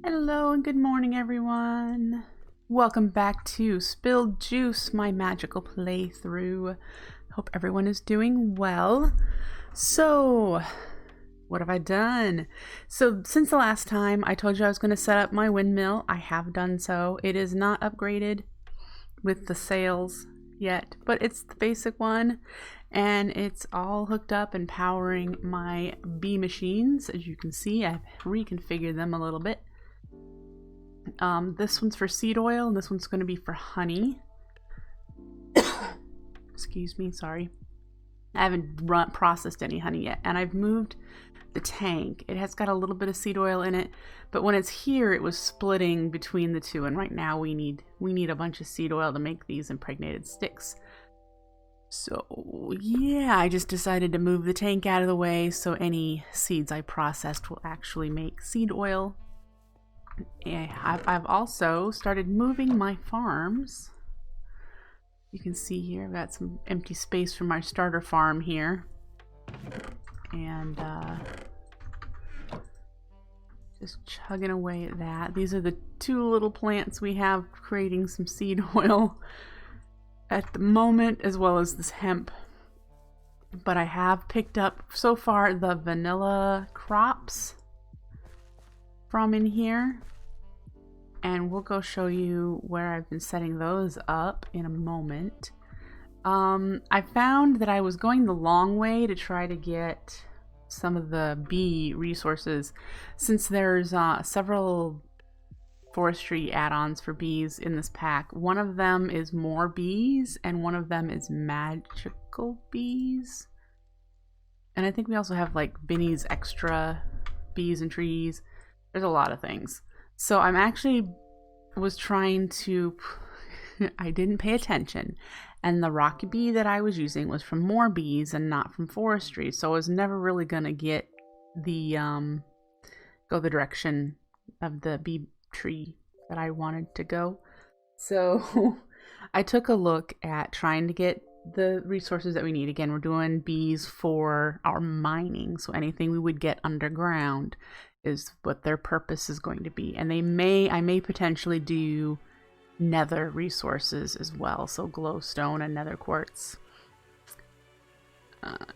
Hello and good morning, everyone. Welcome back to Spilled Juice, my magical playthrough. Hope everyone is doing well. So, what have I done? So, since the last time I told you I was going to set up my windmill, I have done so. It is not upgraded with the sails yet, but it's the basic one, and it's all hooked up and powering my bee machines. As you can see, I've reconfigured them a little bit. This one's for seed oil, and this one's going to be for honey. Excuse me, sorry. I haven't processed any honey yet, and I've moved the tank. It has got a little bit of seed oil in it, but when it's here, it was splitting between the two, and right now we need a bunch of seed oil to make these impregnated sticks. So yeah, I just decided to move the tank out of the way so any seeds I processed will actually make seed oil. And I've also started moving my farms. You can see here I've got some empty space from my starter farm here, and just chugging away at that. These are the two little plants we have creating some seed oil at the moment, as well as this hemp. But I have picked up so far the vanilla crops from in here, and we'll go show you where I've been setting those up in a moment. I found that I was going the long way to try to get some of the bee resources, since there's several forestry add-ons for bees in this pack. One of them is more bees, and one of them is magical bees. And I think we also have like Binny's extra bees and trees. There's a lot of things. So I'm actually was trying to, I didn't pay attention, and the rocky bee that I was using was from more bees and not from forestry. So I was never really gonna get the go the direction of the bee tree that I wanted to go. So I took a look at trying to get the resources that we need. Again, we're doing bees for our mining, so anything we would get underground is what their purpose is going to be. And I may potentially do nether resources as well, so glowstone and nether quartz,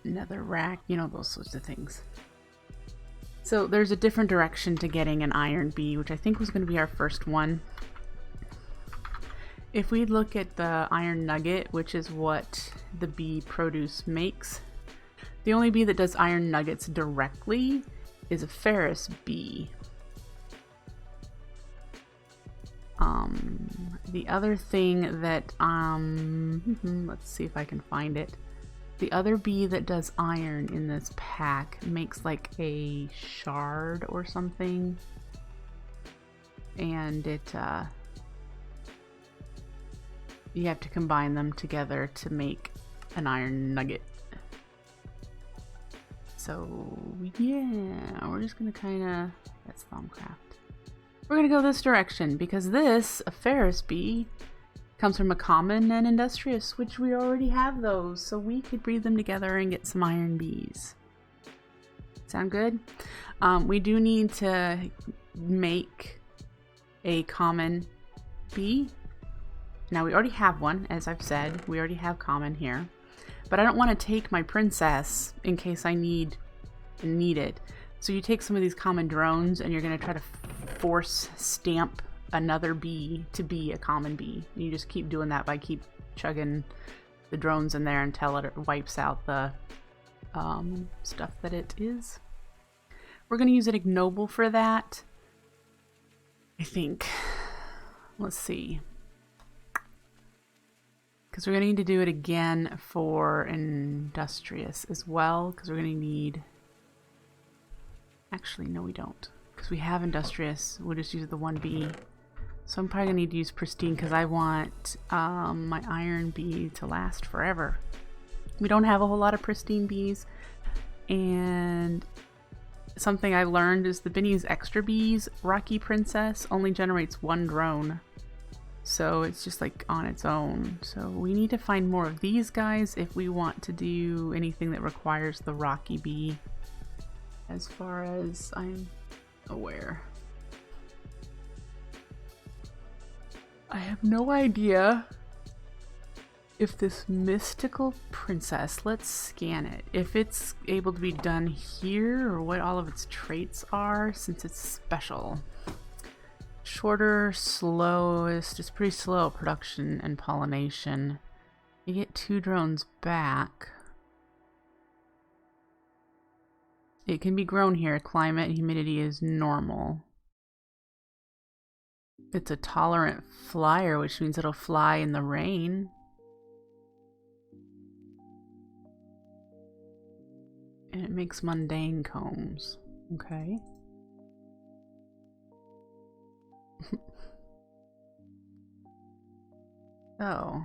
nether rack, you know, those sorts of things. So there's a different direction to getting an iron bee, which I think was going to be our first one. If we look at the iron nugget, which is what the bee produce makes, the only bee that does iron nuggets directly is a ferris bee. The other thing that let's see if I can find it. The other bee that does iron in this pack makes like a shard or something, and it you have to combine them together to make an iron nugget. So yeah, we're just gonna kinda, that's Thumbcraft. We're gonna go this direction because this, a ferris bee, comes from a common and industrious, which we already have those, so we could breed them together and get some iron bees. Sound good? We do need to make a common bee. Now we already have one, as I've said, we already have common here. But I don't want to take my princess in case I need it. So you take some of these common drones and you're going to try to force stamp another bee to be a common bee. You just keep doing that by keep chugging the drones in there until it wipes out the stuff that it is. We're going to use an ignoble for that, I think. Let's see. Because we're going to need to do it again for industrious as well, because we're going to need, actually no we don't, because we have industrious. We'll just use the one bee. So I'm probably going to need to use pristine because I want my iron bee to last forever. We don't have a whole lot of pristine bees, and something I learned is the Binny's extra bees Rocky Princess only generates one drone. So it's just like on its own. So we need to find more of these guys if we want to do anything that requires the rocky bee, as far as I'm aware. I have no idea if this mystical princess, let's scan it, if it's able to be done here or what all of its traits are since it's special. Shorter, slowest, it's pretty slow production and pollination. You get 2 drones back. It can be grown here. Climate and humidity is normal. It's a tolerant flyer, which means it'll fly in the rain. And it makes mundane combs. Okay. Oh.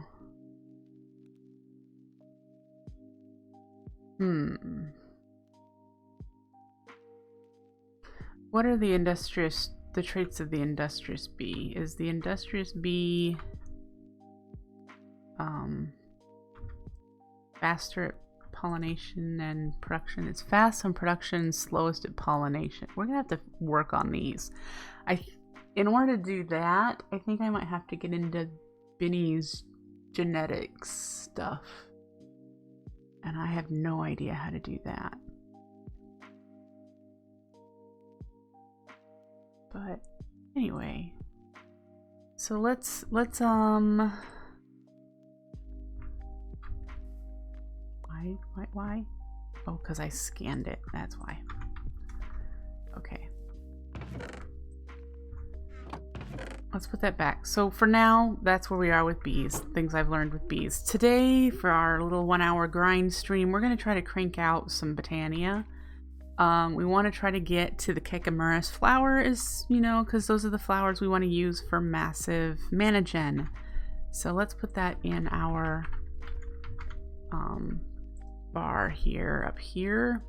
What are the traits of the industrious bee? Is the industrious bee faster at pollination and production? It's fast on production, slowest at pollination. We're gonna have to work on these. In order to do that, I think I might have to get into Binny's genetics stuff. And I have no idea how to do that. But anyway, so let's why? Oh, because I scanned it. That's why. Okay. Let's put that back. So for now, that's where we are with bees. Things I've learned with bees. Today, for our little 1-hour grind stream, we're going to try to crank out some Botania. We want to try to get to the Kekimuris flower, because those are the flowers we want to use for massive mana gen. So let's put that in our bar here, up here.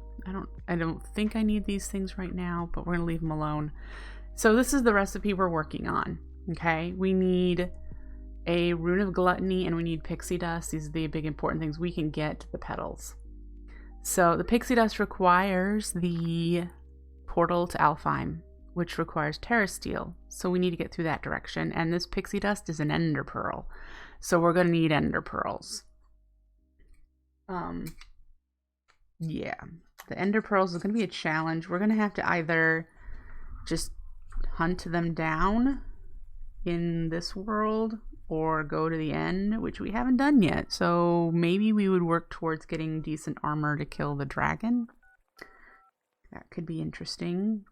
I don't think I need these things right now, but we're going to leave them alone. So this is the recipe we're working on. Okay, we need a rune of gluttony and we need pixie dust. These are the big important things we can get to the petals. So the pixie dust requires the portal to Alfheim, which requires Terrasteel. So we need to get through that direction. And this pixie dust is an ender pearl. So we're going to need ender pearls. Yeah, the ender pearls is going to be a challenge. We're going to have to either just hunt them down in this world or go to the end, which we haven't done yet. So maybe we would work towards getting decent armor to kill the dragon. That could be interesting.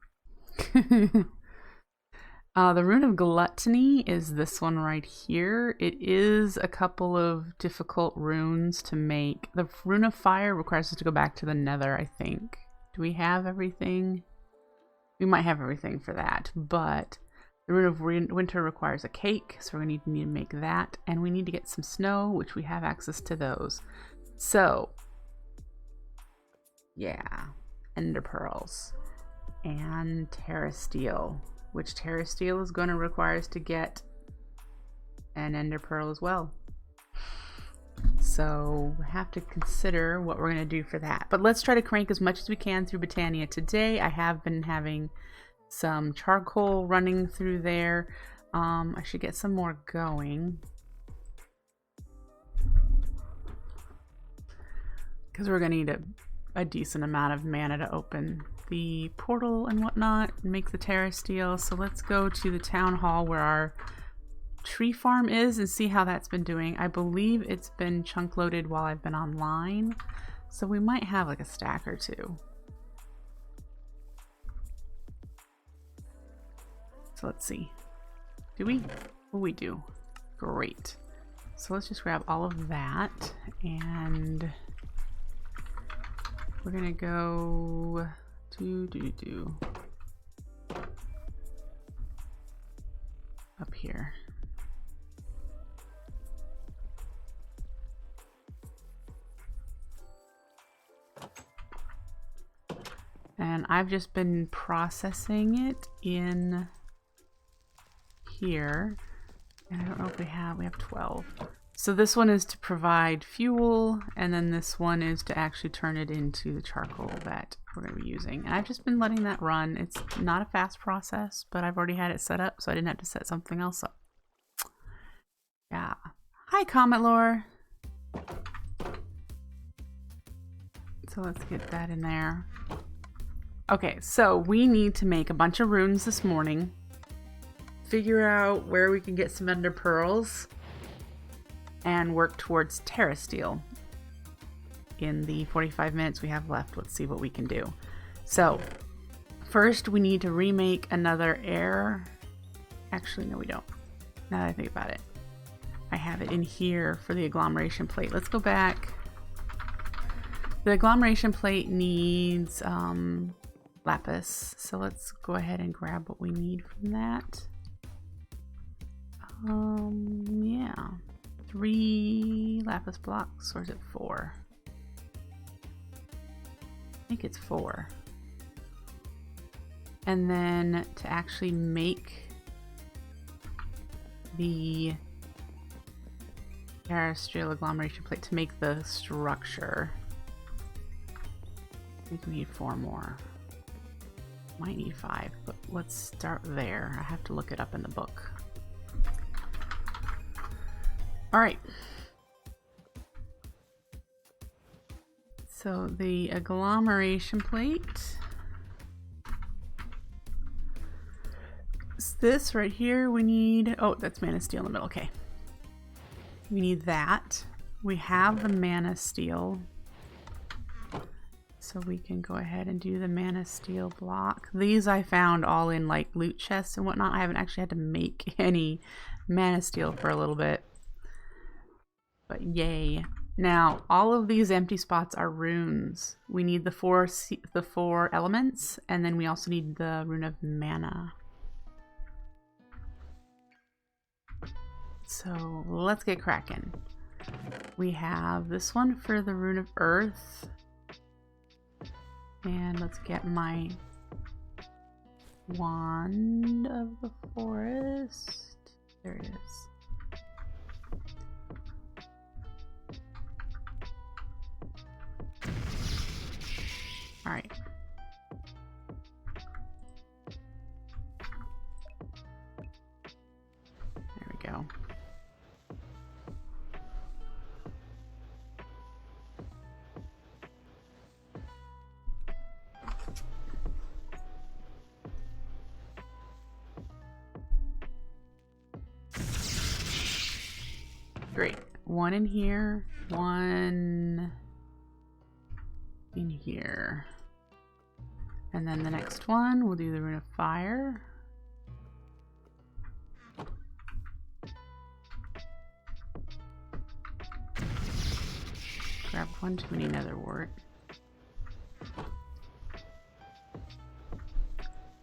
The rune of gluttony is this one right here. It is a couple of difficult runes to make. The rune of fire requires us to go back to the nether, I think. Do we have everything? We might have everything for that, but the rune of winter requires a cake, so we're going to need to make that, and we need to get some snow, which we have access to those. So, yeah, ender pearls and Terrasteel, which Terrasteel is going to require us to get an ender pearl as well. So we have to consider what we're going to do for that. But let's try to crank as much as we can through Botania today. I have been having some charcoal running through there. I should get some more going, because we're going to need a decent amount of mana to open the portal and whatnot and make the Terrasteel. So let's go to the town hall where our tree farm is and see how that's been doing. I believe it's been chunk loaded while I've been online, so we might have like a stack or two. So let's see. Do we? Oh, we do. Great. So let's just grab all of that, and we're gonna go up here. And I've just been processing it in here. And I don't know if we have 12. So this one is to provide fuel, and then this one is to actually turn it into the charcoal that we're going to be using. And I've just been letting that run. It's not a fast process, but I've already had it set up, so I didn't have to set something else up. Yeah. Hi, Comet Lore. So let's get that in there. Okay, so we need to make a bunch of runes this morning. Figure out where we can get some ender pearls. And work towards Terrasteel. In the 45 minutes we have left, let's see what we can do. So, first we need to remake another air. Actually, no we don't. Now that I think about it. I have it in here for the agglomeration plate. Let's go back. The agglomeration plate needs lapis. So let's go ahead and grab what we need from that. Yeah. 3 lapis blocks, or is it 4? I think it's 4. And then to actually make the Terrasteel agglomeration plate, to make the structure, I think we need 4 more. Might need 5, but let's start there. I have to look it up in the book. All right. So the agglomeration plate. Is this right here? We need, oh, that's mana steel in the middle. Okay. We need that. We have the mana steel. So we can go ahead and do the mana steel block. These I found all in like loot chests and whatnot. I haven't actually had to make any mana steel for a little bit. But yay. Now, all of these empty spots are runes. We need the four elements, and then we also need the rune of mana. So let's get cracking. We have this one for the rune of earth. And let's get my wand of the forest. There it is. All right. There we go. Great. One in here, one in here. And then the next one, we'll do the rune of fire. Grab one too many nether wart.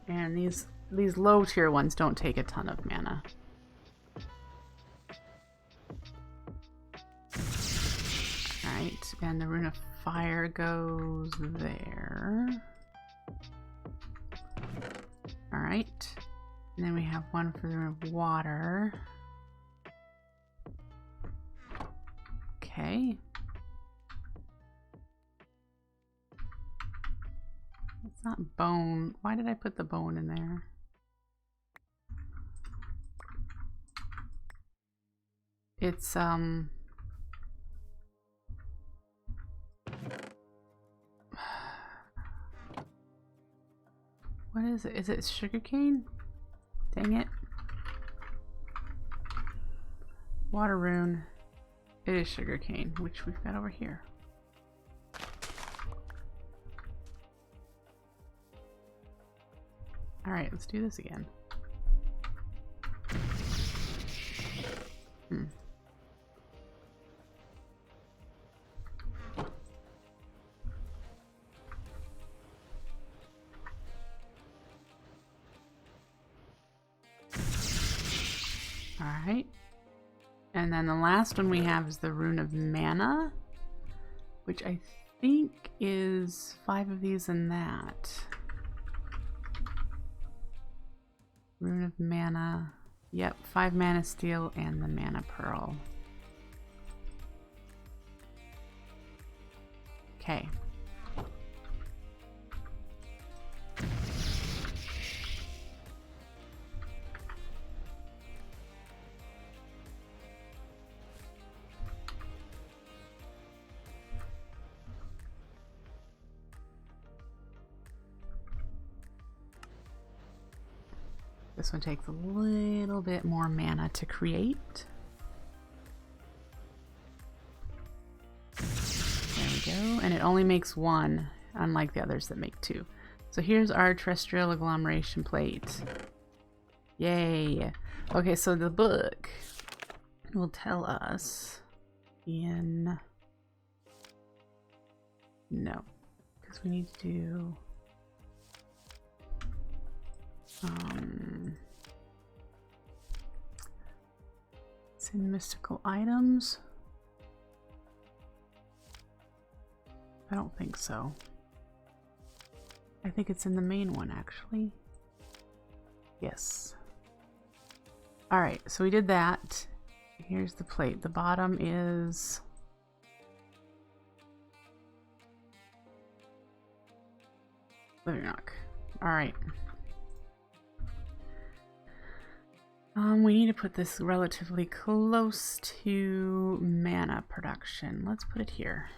And these low tier ones don't take a ton of mana. Alright, and the rune of fire goes there. Alright, and then we have one for the rune of water. Okay. It's not bone. Why did I put the bone in there? It's what is it? Is it sugarcane? Dang it. Water rune. It is sugarcane, which we've got over here. Alright, let's do this again. Alright. And then the last one we have is the rune of mana, which I think is 5 of these and that. Rune of mana. Yep, 5 mana steel and the mana pearl. Okay. This one takes a little bit more mana to create. There we go. And it only makes one, unlike the others that make two. So here's our terrestrial agglomeration plate. Yay. Okay, so the book will tell us in... No, because we need to do... it's in mystical items. I don't think so. I think it's in the main one, actually. Yes. Alright, so we did that. Here's the plate. The bottom is... Living rock. Alright. We need to put this relatively close to mana production. Let's put it here.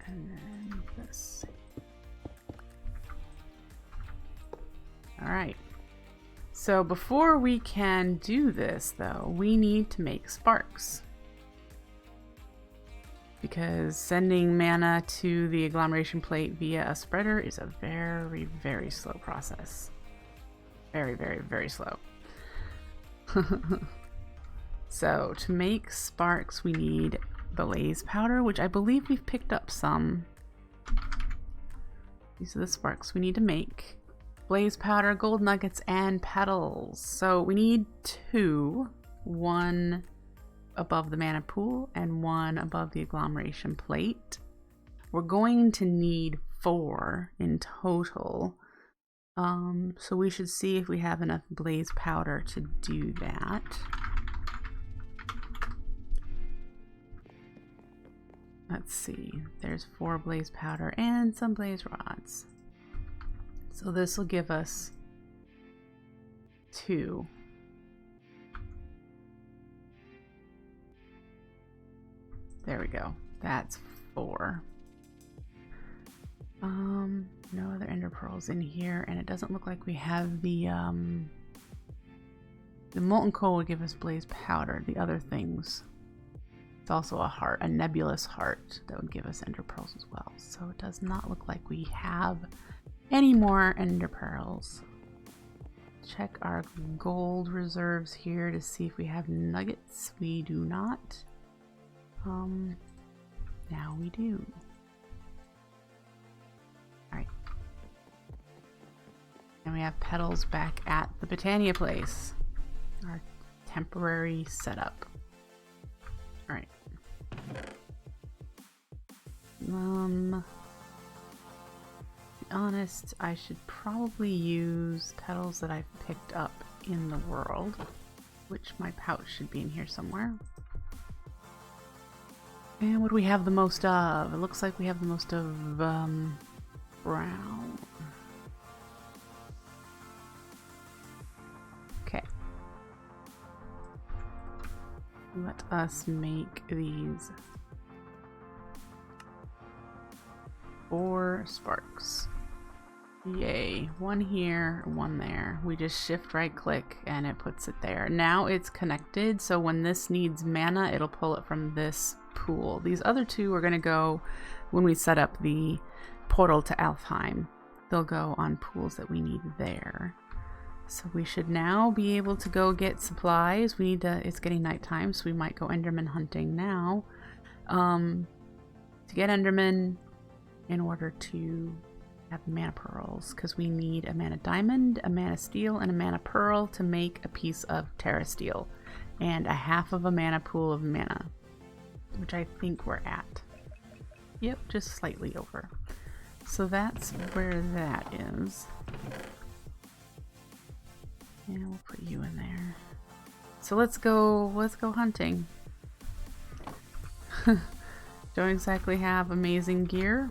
And then this. Alright, so before we can do this though, we need to make sparks. Because sending mana to the agglomeration plate via a spreader is a very, very slow process. Very, very, very slow. So to make sparks we need blaze powder, which I believe we've picked up some. These are the sparks we need to make. Blaze powder, gold nuggets, and petals. So we need two. One above the mana pool and one above the agglomeration plate. We're going to need 4 in total. So we should see if we have enough blaze powder to do that. Let's see. There's 4 blaze powder and some blaze rods. So this will give us 2. There we go. That's 4. No other ender pearls in here, and it doesn't look like we have the molten coal will give us blaze powder. The other things, it's also a heart, a nebulous heart that would give us ender pearls as well. So it does not look like we have any more ender pearls. Check our gold reserves here to see if we have nuggets. We do not. Now we do. Alright. And we have petals back at the Botania place. Our temporary setup. Alright. To be honest, I should probably use petals that I've picked up in the world, which my pouch should be in here somewhere. And what do we have the most of? It looks like we have the most of brown. Okay. Let us make these 4 sparks. Yay. 1 here, 1 there. We just shift right click and it puts it there. Now it's connected, so when this needs mana, it'll pull it from this pool. These other 2 are going to go when we set up the portal to Alfheim. They'll go on pools that we need there. So we should now be able to go get supplies. We need to, it's getting nighttime, so we might go Enderman hunting now. To get Enderman in order to have mana pearls, because we need a mana diamond, a mana steel, and a mana pearl to make a piece of Terrasteel, and a half of a mana pool of mana, which I think we're at. Yep, just slightly over. So that's where that is. And we'll put you in there. So let's go hunting. Don't exactly have amazing gear.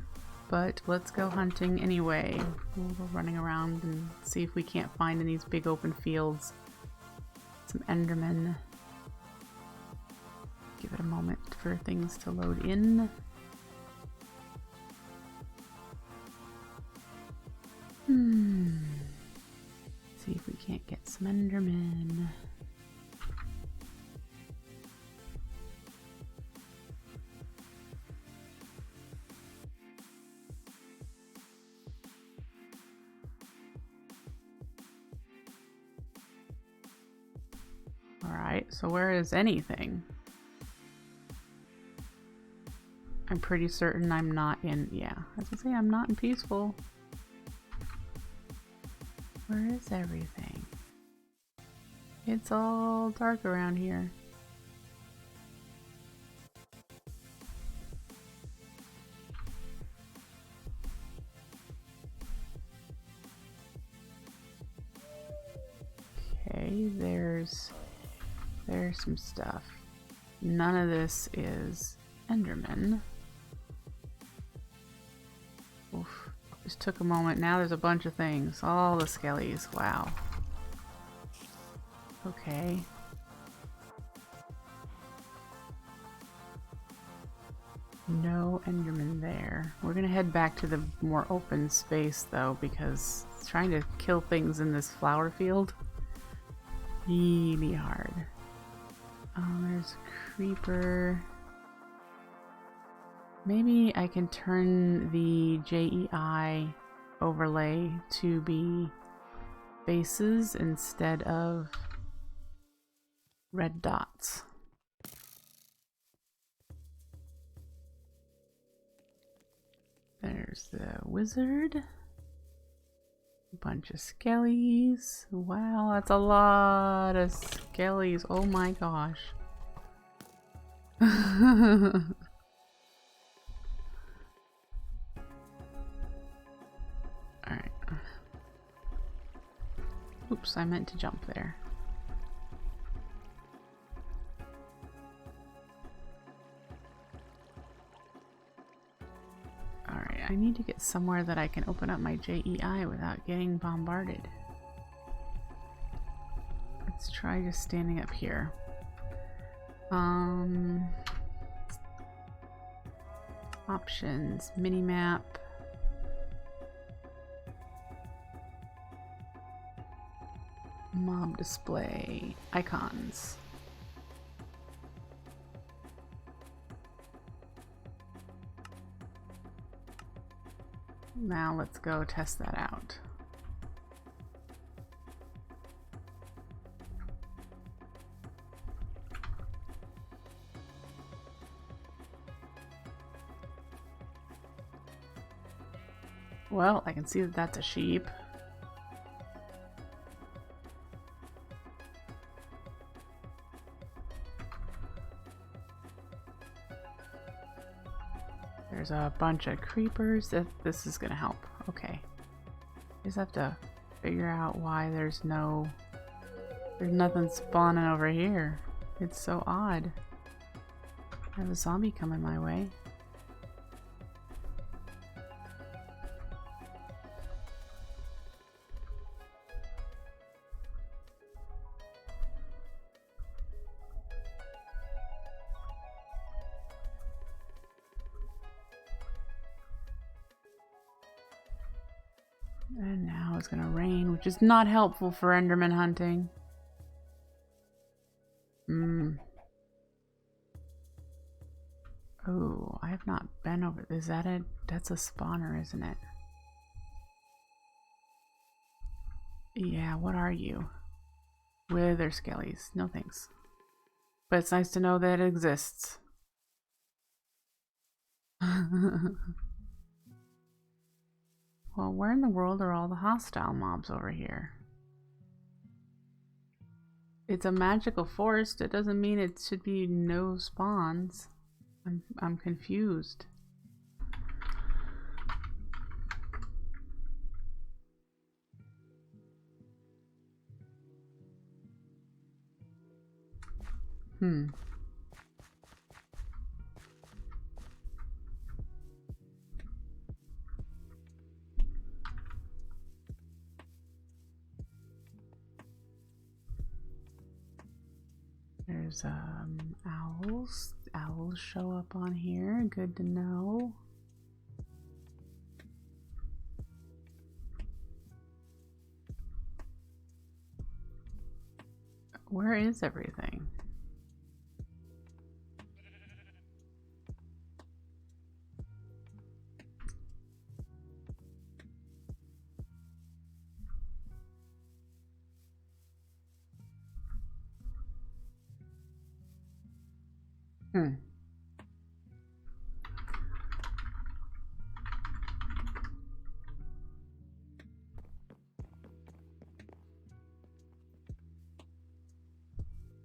But let's go hunting anyway. We'll go running around and see if we can't find in these big open fields some Endermen. Give it a moment for things to load in. See if we can't get some Endermen. Alright, so where is anything? I'm pretty certain I'm not in, yeah, as I say, I'm not in peaceful. Where is everything? It's all dark around here. Okay, there's some stuff. None of this is Enderman. Oof. Just took a moment. Now there's a bunch of things. All the skellies. Wow. Okay. No Enderman there. We're gonna head back to the more open space though, because trying to kill things in this flower field really hard. There's a creeper. Maybe I can turn the JEI overlay to be faces instead of red dots. There's the wizard. A bunch of skellies. Wow, that's a lot of skellies. Oh my gosh. Alright. Oops, I meant to jump there. Alright, I need to get somewhere that I can open up my JEI without getting bombarded. Let's try just standing up here. Options, minimap. Mob display, icons. Now let's go test that out. Well, I can see that that's a sheep. There's a bunch of creepers. This is gonna help. Okay. Just have to figure out why there's nothing spawning over here. It's so odd. I have a zombie coming my way. And now it's gonna rain, which is not helpful for Enderman hunting. Oh, I have not been over. Is that it? That's a spawner, isn't it? Yeah, what are you? Wither skellies. No thanks. But it's nice to know that it exists. Well, where in the world are all the hostile mobs over here? It's a magical forest. It doesn't mean it should be no spawns. I'm confused. There's owls. Owls show up on here. Good to know. Where is everything?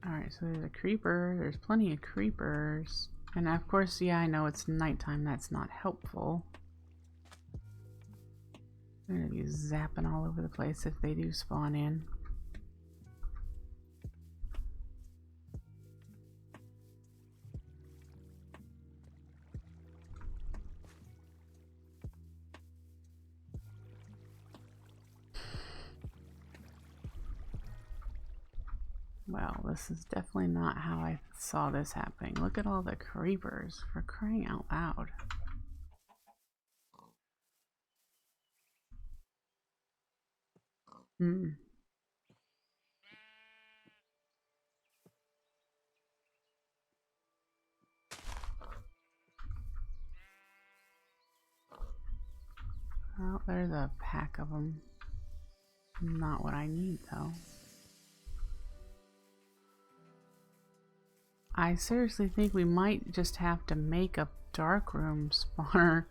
Alright, so there's a creeper. There's plenty of creepers. And of course, yeah, I know it's nighttime. That's not helpful. They're gonna be zapping all over the place if they do spawn in. Well, this is definitely not how I saw this happening. Look at all the creepers, for crying out loud. Well, there's a pack of them. Not what I need, though. I seriously think we might just have to make a darkroom spawner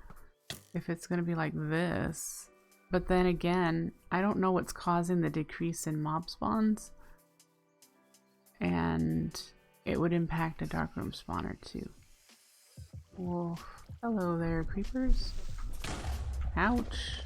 if it's going to be like this. But then again, I don't know what's causing the decrease in mob spawns. And it would impact a darkroom spawner too. Wolf. Hello there, creepers. Ouch.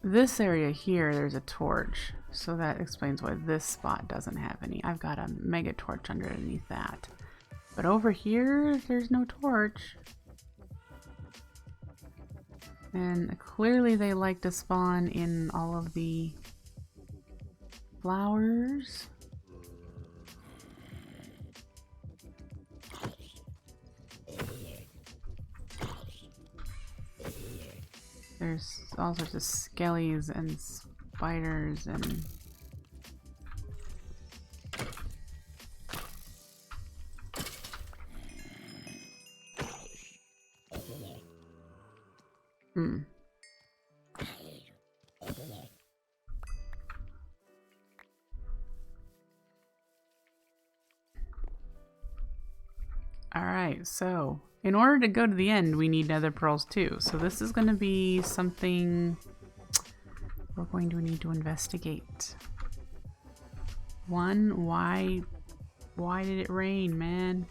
This area here, there's a torch, so that explains why this spot doesn't have any. I've got a mega torch underneath that. But over here, there's no torch. And clearly they like to spawn in all of the flowers. There's all sorts of skellies and spiders and... Alright, so in order to go to the end, we need nether pearls too. So this is going to be something we're going to need to investigate. One, why did it rain, man?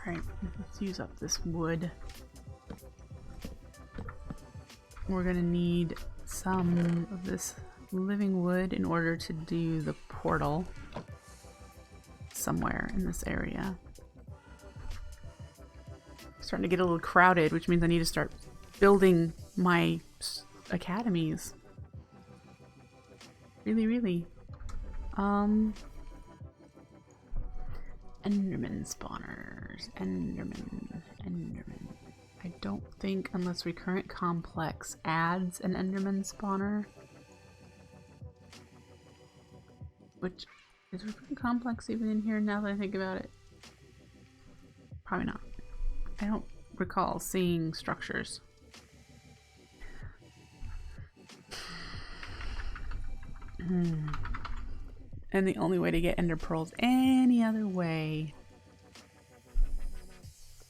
Alright, let's use up this wood. We're gonna need some of this living wood in order to do the portal somewhere in this area. Starting to get a little crowded, which means I need to start building my academies. Really. Enderman spawners. Enderman. I don't think, unless Recurrent Complex adds an Enderman spawner. Which, is Recurrent Complex even in here now that I think about it? Probably not. I don't recall seeing structures. And the only way to get ender pearls any other way.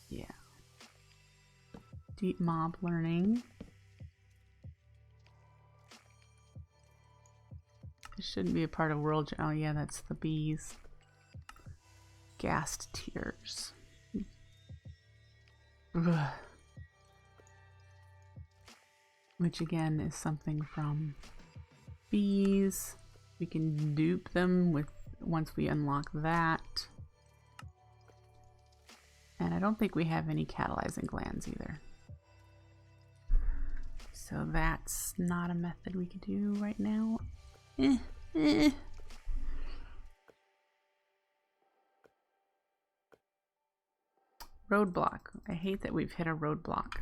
Yeah. Deep mob learning. It shouldn't be a part of world. Oh yeah, that's the bees. Ghast tears. Ugh. Which again is something from bees. We can dupe them with once we unlock that. And I don't think we have any catalyzing glands either. So that's not a method we could do right now. Roadblock. I hate that we've hit a roadblock.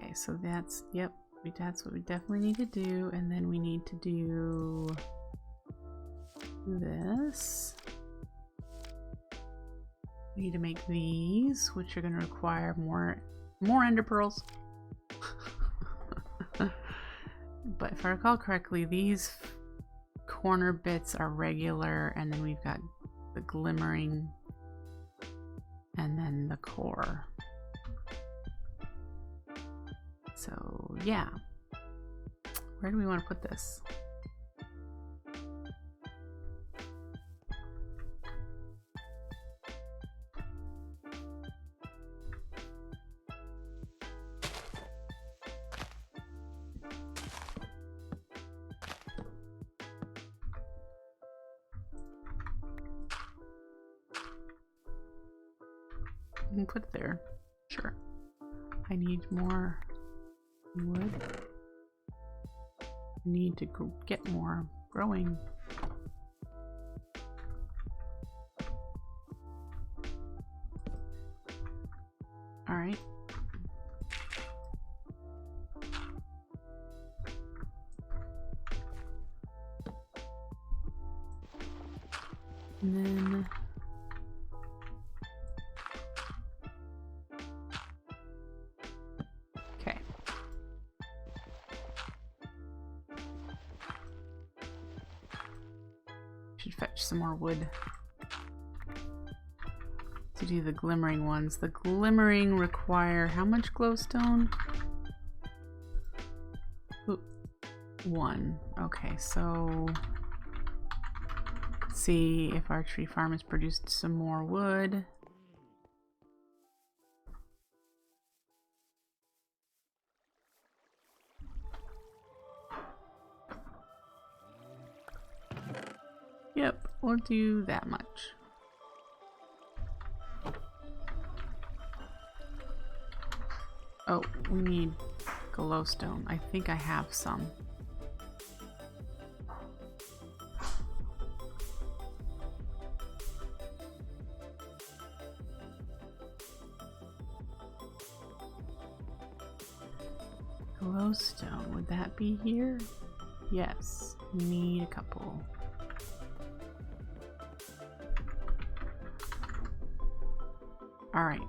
Okay, so that's, yep, that's what we definitely need to do. And then we need to do this. We need to make these, which are going to require more ender pearls. But if I recall correctly, these corner bits are regular, and then we've got the glimmering, and then the core. So yeah, where do we want to put this? We can put it there. Sure. I need more wood. I need to get more growing. All right. And then okay. Should fetch some more wood to do the glimmering ones. The glimmering require how much glowstone? Ooh, 1. Okay, so let's see if our tree farm has produced some more wood. Yep, we'll do that much. Oh, we need glowstone. I think I have some. Glowstone, would that be here? Yes, we need a couple. All right.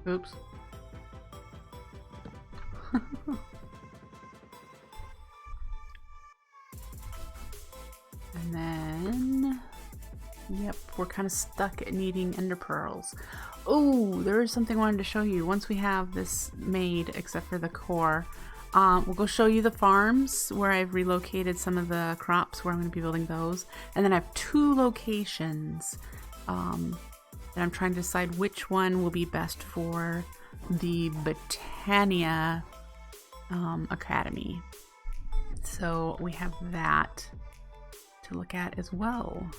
Oops. And then, yep, we're kind of stuck at needing ender pearls. Oh, there is something I wanted to show you. Once we have this made, except for the core, we'll go show you the farms where I've relocated some of the crops where I'm going to be building those. And then I have 2 locations that I'm trying to decide which one will be best for the Botania Academy. So we have that to look at as well.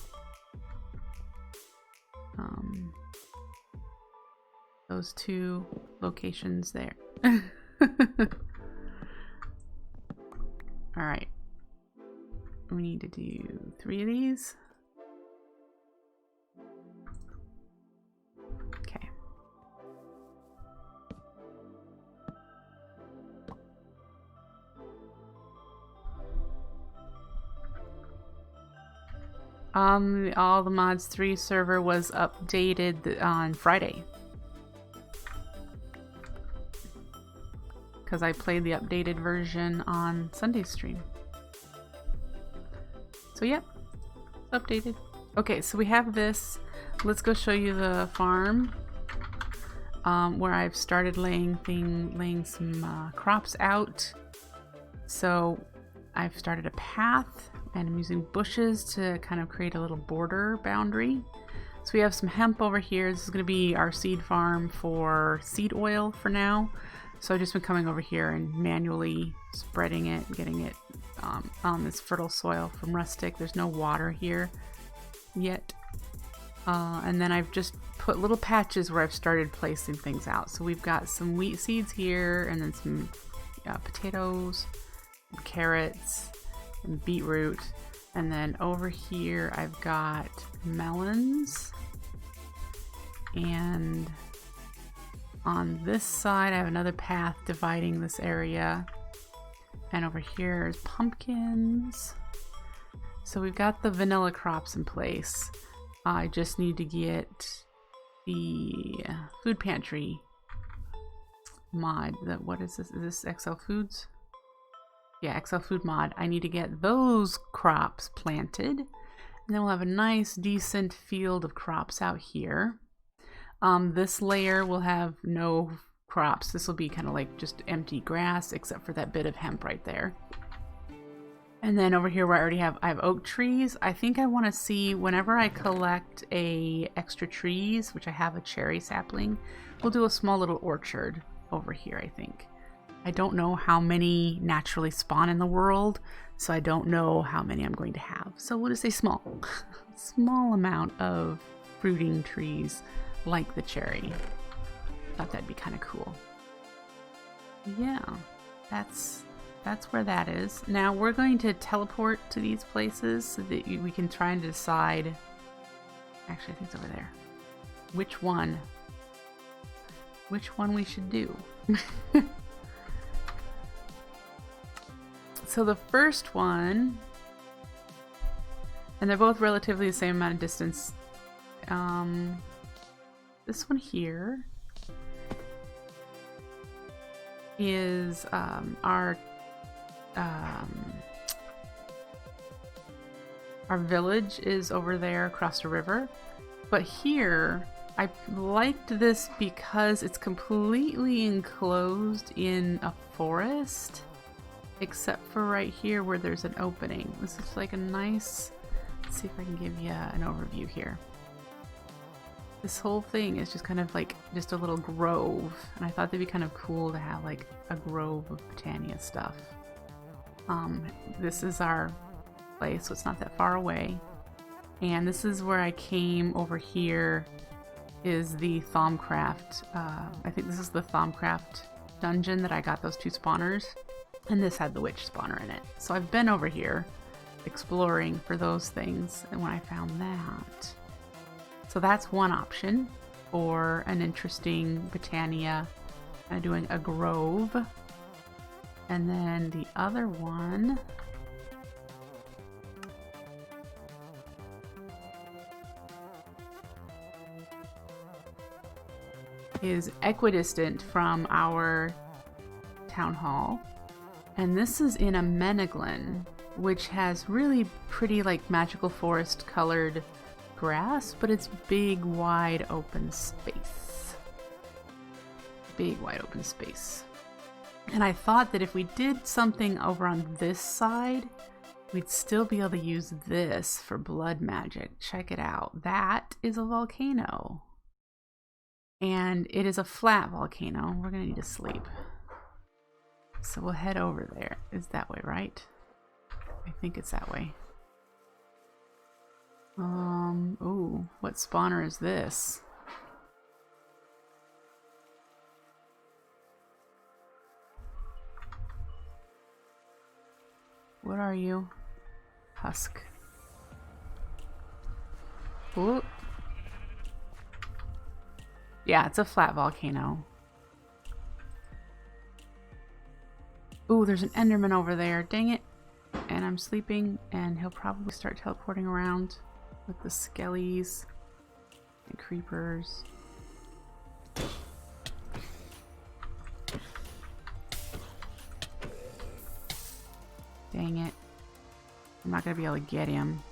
Those 2 locations there. All right, we need to do 3 of these. Okay. All the Mods 3 server was updated on Friday. Because I played the updated version on Sunday's stream. So yep, updated. Okay, so we have this. Let's go show you the farm where I've started laying some crops out. So I've started a path and I'm using bushes to kind of create a little border boundary. So we have some hemp over here. This is going to be our seed farm for seed oil for now. So I've just been coming over here and manually spreading it, getting it on this fertile soil from rustic. There's no water here yet. And then I've just put little patches where I've started placing things out. So we've got some wheat seeds here, and then some potatoes, and carrots, and beetroot. And then over here I've got melons. And on this side I have another path dividing this area. And over here is pumpkins. So we've got the vanilla crops in place. I just need to get the food pantry mod. What is this? Is this XL Foods? Yeah, XL Food mod. I need to get those crops planted. And then we'll have a nice, decent field of crops out here. This layer will have no crops. This will be kind of like just empty grass, except for that bit of hemp right there. And then over here where I have oak trees. I think I want to see whenever I collect extra trees, which I have a cherry sapling, we'll do a small little orchard over here, I think. I don't know how many naturally spawn in the world, so I don't know how many I'm going to have. So we'll just say small. Small amount of fruiting trees like the cherry. Thought that'd be kind of cool. Yeah, that's where that is. Now we're going to teleport to these places so that we can try and decide. Actually, I think it's over there. Which one we should do. So the first one, and they're both relatively the same amount of distance. This one here is our village is over there across the river. But here, I liked this because it's completely enclosed in a forest, except for right here where there's an opening. This is like a nice, let's see if I can give you an overview here. This whole thing is just kind of like just a little grove, and I thought they'd be kind of cool to have like a grove of Britannia stuff. This is our place, so it's not that far away. And this is where I came over here is the Thaumcraft. I think this is the Thaumcraft dungeon that I got those 2 spawners. And this had the witch spawner in it. So I've been over here exploring for those things, and when I found that. So that's one option for an interesting Britannia, doing a grove. And then the other one is equidistant from our town hall. And this is in a Meneglan, which has really pretty like magical forest colored grass, but it's big, wide open space. Big, wide open space. And I thought that if we did something over on this side, we'd still be able to use this for blood magic. Check it out. That is a volcano. And it is a flat volcano. We're gonna need to sleep. So we'll head over there. It's that way, right? I think it's that way. Ooh, what spawner is this? What are you? Husk. Ooh. Yeah, it's a flat volcano. Ooh, there's an Enderman over there. Dang it. And I'm sleeping, and he'll probably start teleporting around. with the skellies and creepers. Dang it. I'm not going to be able to get him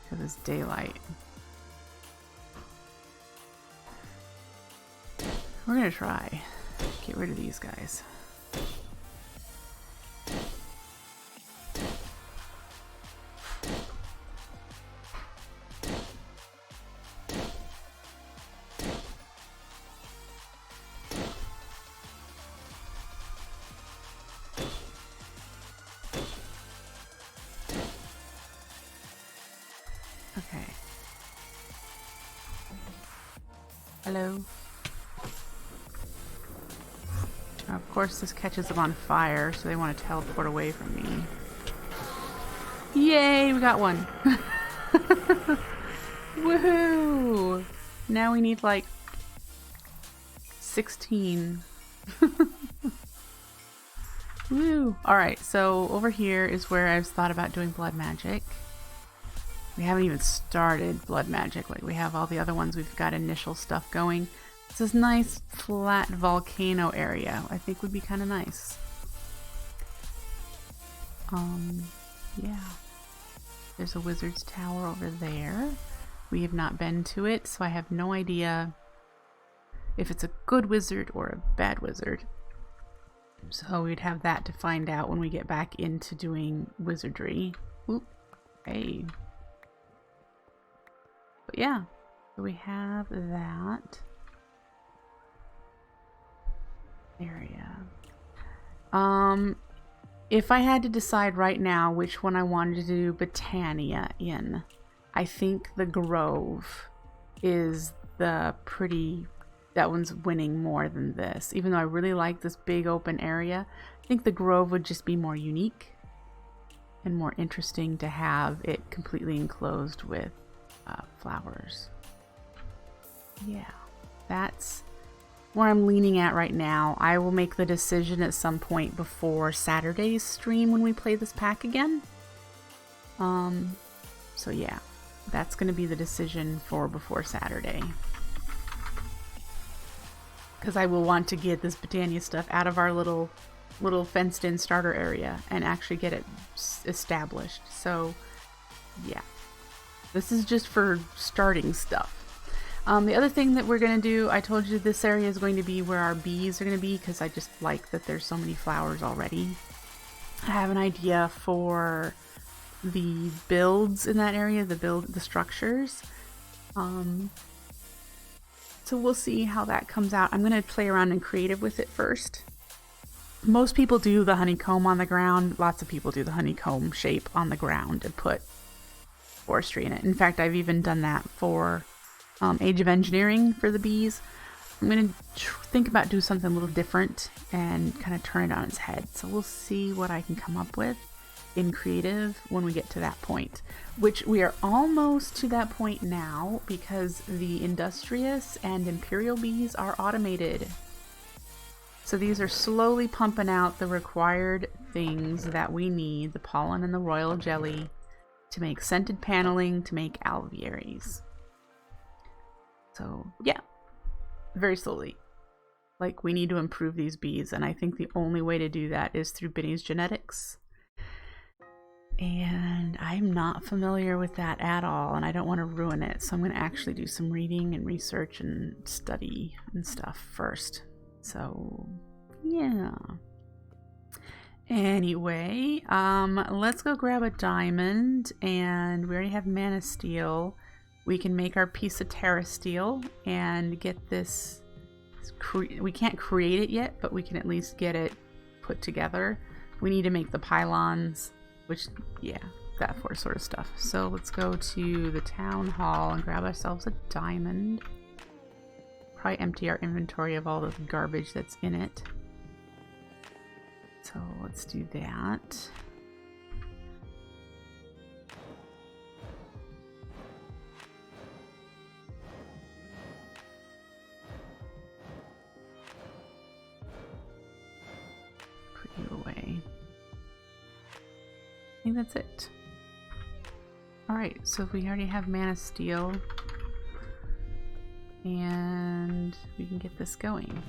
because it's daylight. We're going to try. Get rid of these guys. Okay. Hello. Of course, this catches them on fire, so they want to teleport away from me. Yay, we got one. Woohoo! Now we need like 16. Woo! Alright, so over here is where I've thought about doing blood magic. We haven't even started blood magic. Like, we have all the other ones. We've got initial stuff going. It's this nice flat volcano area. I think would be kind of nice. Yeah. There's a wizard's tower over there. We have not been to it, so I have no idea if it's a good wizard or a bad wizard. So we'd have that to find out when we get back into doing wizardry. Oop. Hey. But yeah, so we have that area. If I had to decide right now which one I wanted to do Botania in, I think the Grove is the pretty... that one's winning more than this. Even though I really like this big open area, I think the Grove would just be more unique and more interesting to have it completely enclosed with flowers. Yeah, that's where I'm leaning at right now. I will make the decision at some point before Saturday's stream when we play this pack again. So yeah, that's going to be the decision for before Saturday. Because I will want to get this Botania stuff out of our little fenced-in starter area and actually get it established. So yeah, this is just for starting stuff. The other thing that we're going to do, I told you this area is going to be where our bees are going to be because I just like that there's so many flowers already. I have an idea for the builds in that area, the structures. So we'll see how that comes out. I'm going to play around in creative with it first. Most people do the honeycomb on the ground. Lots of people do the honeycomb shape on the ground and put forestry in it. In fact, I've even done that for Age of Engineering for the bees. I'm going to think about doing something a little different and kind of turn it on its head. So we'll see what I can come up with in creative when we get to that point, which we are almost to that point now because the industrious and imperial bees are automated. So these are slowly pumping out the required things that we need, the pollen and the royal jelly, to make scented paneling, to make alvearies. So yeah, very slowly. Like, we need to improve these bees, and I think the only way to do that is through Binny's genetics. And I'm not familiar with that at all, and I don't want to ruin it, so I'm going to actually do some reading and research and study and stuff first. So yeah. Anyway, let's go grab a diamond, and we already have mana steel. We can make our piece of Terrasteel and get this. We can't create it yet, but we can at least get it put together. We need to make the pylons, which, yeah, that sort of stuff. So let's go to the town hall and grab ourselves a diamond. Probably empty our inventory of all the garbage that's in it. So let's do that. Put you away. I think that's it. Alright, so we already have mana steel. And we can get this going.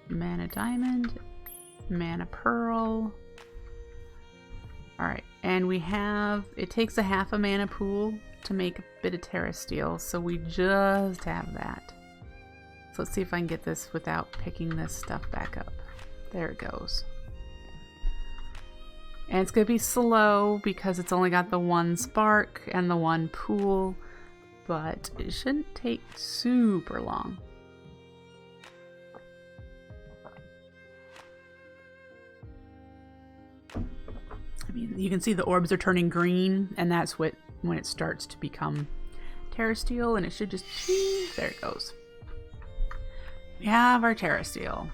Mana diamond, mana pearl. Alright, and we have, it takes a half a mana pool to make a bit of Terrasteel, so we just have that. So let's see if I can get this without picking this stuff back up. There it goes. And it's going to be slow because it's only got the one spark and the one pool, but it shouldn't take super long. I mean, you can see the orbs are turning green, and that's what when it starts to become Terrasteel, and it should just, there it goes. We have our Terrasteel.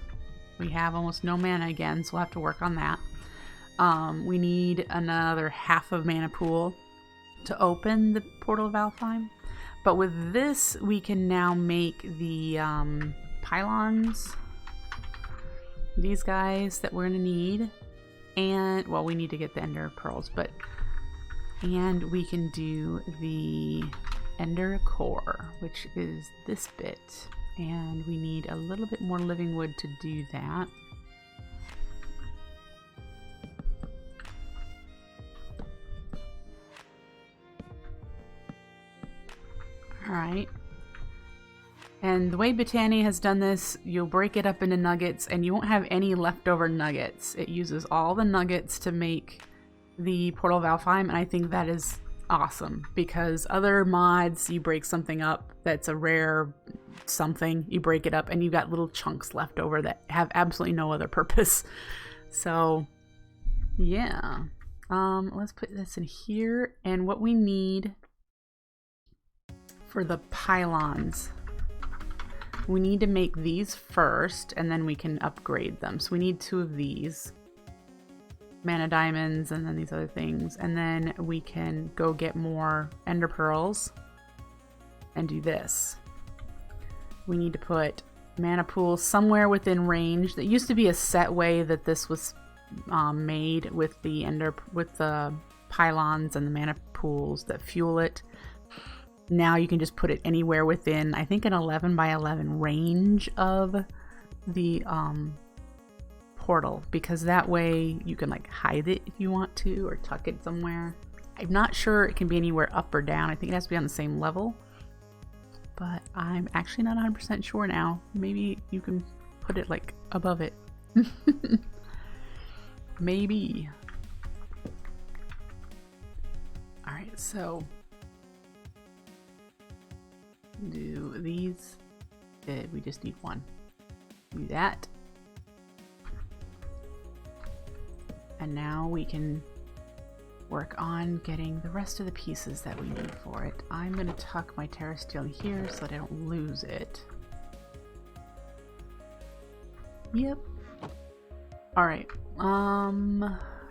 We have almost no mana again, so we'll have to work on that. We need another half of mana pool to open the Portal of Alfheim. But with this, we can now make the pylons. These guys that we're going to need. And, well, we need to get the Ender Pearls, but... And we can do the Ender Core, which is this bit. And we need a little bit more living wood to do that. Alright. And the way Botany has done this, you'll break it up into nuggets and you won't have any leftover nuggets. It uses all the nuggets to make the Portal of Alfheim, and I think that is awesome because other mods, you break something up that's a rare something, you break it up and you've got little chunks left over that have absolutely no other purpose. So yeah, let's put this in here. And what we need for the pylons, we need to make these first and then we can upgrade them. So we need 2 of these mana diamonds and then these other things, and then we can go get more ender pearls and do this. We need to put mana pools somewhere within range. That used to be a set way that this was made with the pylons and the mana pools that fuel it. Now you can just put it anywhere within, I think, an 11 by 11 range of the portal, because that way you can like hide it if you want to, or tuck it somewhere. I'm not sure it can be anywhere up or down. I think it has to be on the same level, but I'm actually not 100% sure now. Maybe you can put it like above it. Maybe. Alright, so do these. We just need one. Do that. And now we can work on getting the rest of the pieces that we need for it. I'm going to tuck my Terrasteel here so that I don't lose it. Yep. Alright.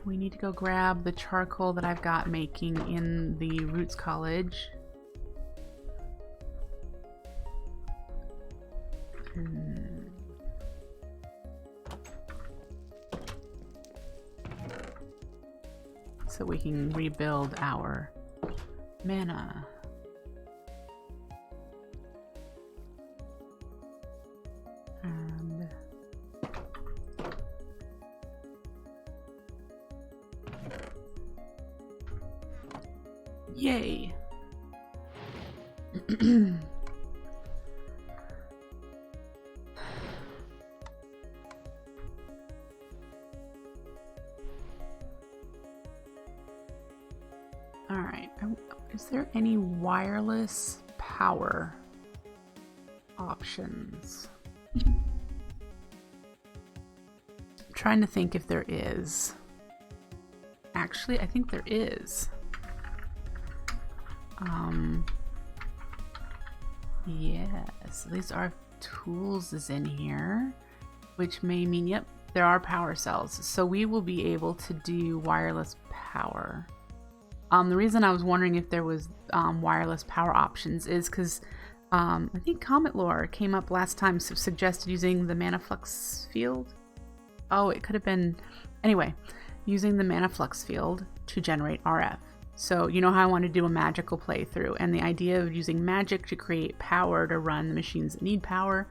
We need to go grab the charcoal that I've got making in the Roots College. So we can rebuild our mana. And yay! Alright, is there any wireless power options? I'm trying to think if there is. Actually, I think there is. Yes, these are tools is in here, which may mean, yep, there are power cells. So we will be able to do wireless power. The reason I was wondering if there was wireless power options is because I think Comet Lore came up last time, suggested using the mana flux field. Oh, it could have been... Anyway, using the mana flux field to generate RF. So you know how I want to do a magical playthrough, and the idea of using magic to create power to run the machines that need power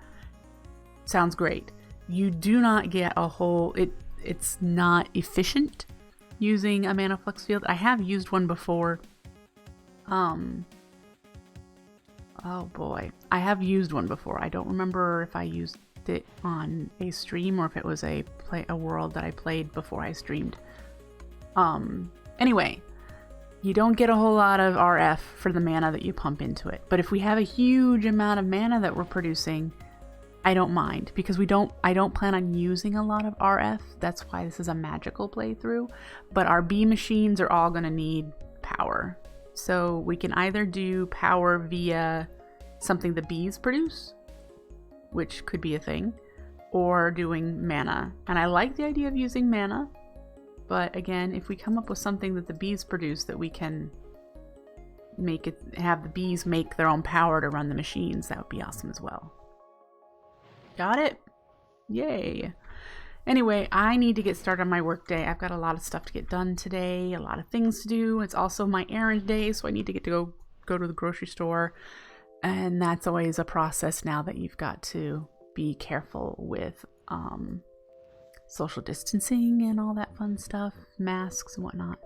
sounds great. You do not get a whole, it's not efficient using a mana flux field. I have used one before. Oh boy, I have used one before. I don't remember if I used it on a stream or if it was a world that I played before I streamed. Anyway, you don't get a whole lot of RF for the mana that you pump into it. But if we have a huge amount of mana that we're producing, I don't mind, because I don't plan on using a lot of RF. That's why this is a magical playthrough. But our bee machines are all going to need power. So we can either do power via something the bees produce, which could be a thing, or doing mana. And I like the idea of using mana, but again, if we come up with something that the bees produce that we can make it, have the bees make their own power to run the machines, that would be awesome as well. Got it? Yay. Anyway, I need to get started on my work day. I've got a lot of stuff to get done today, a lot of things to do. It's also my errand day, so I need to get to go to the grocery store. And that's always a process now that you've got to be careful with social distancing and all that fun stuff, masks and whatnot.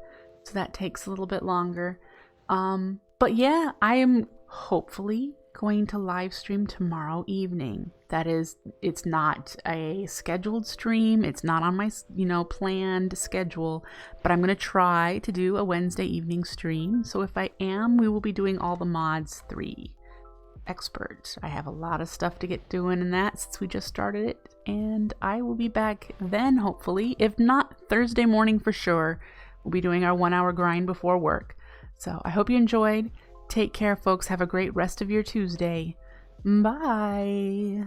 So that takes a little bit longer. But yeah, I am hopefully going to live stream tomorrow evening. That is, it's not a scheduled stream. It's not on my, planned schedule, but I'm going to try to do a Wednesday evening stream. So if I am, we will be doing all the mods 3 expert. I have a lot of stuff to get doing in that since we just started it, and I will be back then, hopefully. If not, Thursday morning for sure. We'll be doing our 1-hour grind before work. So I hope you enjoyed. Take care, folks. Have a great rest of your Tuesday. Bye.